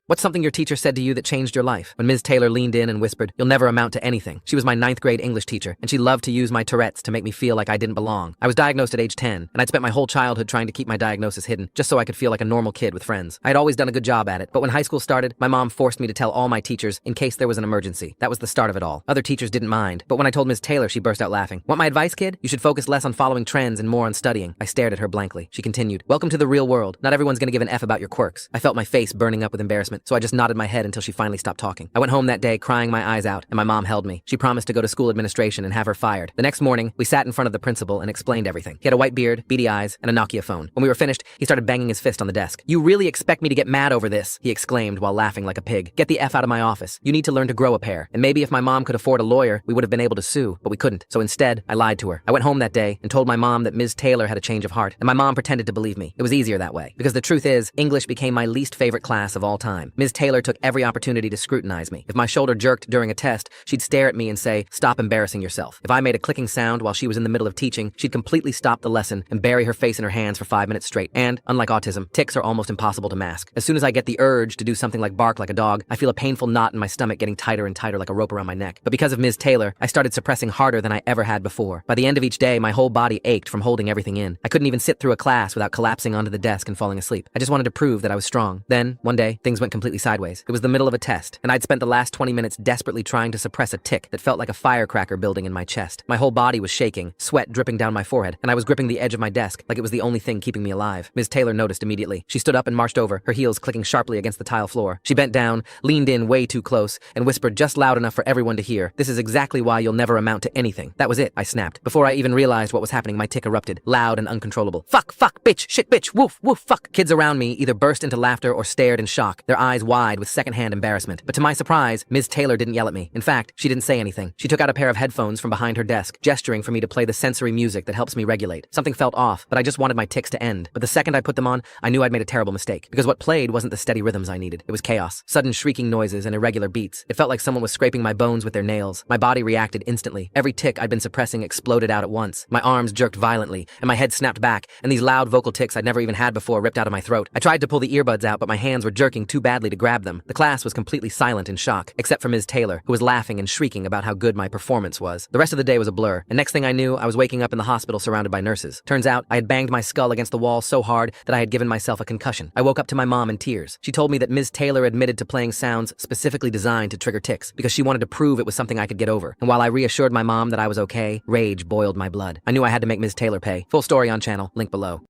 What's something your teacher said to you that changed your life? When Ms. Taylor leaned in and whispered, "You'll never amount to anything." She was my ninth grade English teacher, and she loved to use my Tourette's to make me feel like I didn't belong. I was diagnosed at age 10, and I'd spent my whole childhood trying to keep my diagnosis hidden, just so I could feel like a normal kid with friends. I had always done a good job at it, but when high school started, my mom forced me to tell all my teachers in case there was an emergency. That was the start of it all. Other teachers didn't mind, but when I told Ms. Taylor, she burst out laughing. "Want my advice, kid? You should focus less on following trends and more on studying." I stared at her blankly. She continued, "Welcome to the real world. Not everyone's gonna give an F about your quirks." I felt my face burning up with embarrassment, so I just nodded my head until she finally stopped talking. I went home that day crying my eyes out, and my mom held me. She promised to go to school administration and have her fired. The next morning, we sat in front of the principal and explained everything. He had a white beard, beady eyes, and a Nokia phone. When we were finished, he started banging his fist on the desk. "You really expect me to get mad over this?" he exclaimed while laughing like a pig. "Get the F out of my office. You need to learn to grow a pair." And maybe if my mom could afford a lawyer, we would have been able to sue, but we couldn't. So instead, I lied to her. I went home that day and told my mom that Ms. Taylor had a change of heart, and my mom pretended to believe me. It was easier that way, because the truth is, English became my least favorite class of all time. Ms. Taylor took every opportunity to scrutinize me. If my shoulder jerked during a test, she'd stare at me and say, "Stop embarrassing yourself." If I made a clicking sound while she was in the middle of teaching, she'd completely stop the lesson and bury her face in her hands for 5 minutes straight. And, unlike autism, tics are almost impossible to mask. As soon as I get the urge to do something like bark like a dog, I feel a painful knot in my stomach getting tighter and tighter like a rope around my neck. But because of Ms. Taylor, I started suppressing harder than I ever had before. By the end of each day, my whole body ached from holding everything in. I couldn't even sit through a class without collapsing onto the desk and falling asleep. I just wanted to prove that I was strong. Then, one day, things went completely sideways. It was the middle of a test, and I'd spent the last 20 minutes desperately trying to suppress a tic that felt like a firecracker building in my chest. My whole body was shaking, sweat dripping down my forehead, and I was gripping the edge of my desk like it was the only thing keeping me alive. Ms. Taylor noticed immediately. She stood up and marched over, her heels clicking sharply against the tile floor. She bent down, leaned in way too close, and whispered just loud enough for everyone to hear, "This is exactly why you'll never amount to anything." That was it, I snapped. Before I even realized what was happening, my tic erupted, loud and uncontrollable. "Fuck, fuck, bitch, shit, bitch, woof, woof, fuck." Kids around me either burst into laughter or stared in shock, their eyes wide with secondhand embarrassment. But to my surprise, Ms. Taylor didn't yell at me. In fact, she didn't say anything. She took out a pair of headphones from behind her desk, gesturing for me to play the sensory music that helps me regulate. Something felt off, but I just wanted my tics to end. But the second I put them on, I knew I'd made a terrible mistake. Because what played wasn't the steady rhythms I needed. It was chaos. Sudden shrieking noises and irregular beats. It felt like someone was scraping my bones with their nails. My body reacted instantly. Every tic I'd been suppressing exploded out at once. My arms jerked violently, and my head snapped back, and these loud vocal tics I'd never even had before ripped out of my throat. I tried to pull the earbuds out, but my hands were jerking too badly to grab them. The class was completely silent in shock, except for Ms. Taylor, who was laughing and shrieking about how good my performance was. The rest of the day was a blur, and next thing I knew, I was waking up in the hospital surrounded by nurses. Turns out, I had banged my skull against the wall so hard that I had given myself a concussion. I woke up to my mom in tears. She told me that Ms. Taylor admitted to playing sounds specifically designed to trigger tics, because she wanted to prove it was something I could get over. And while I reassured my mom that I was okay, rage boiled my blood. I knew I had to make Ms. Taylor pay. Full story on channel, link below.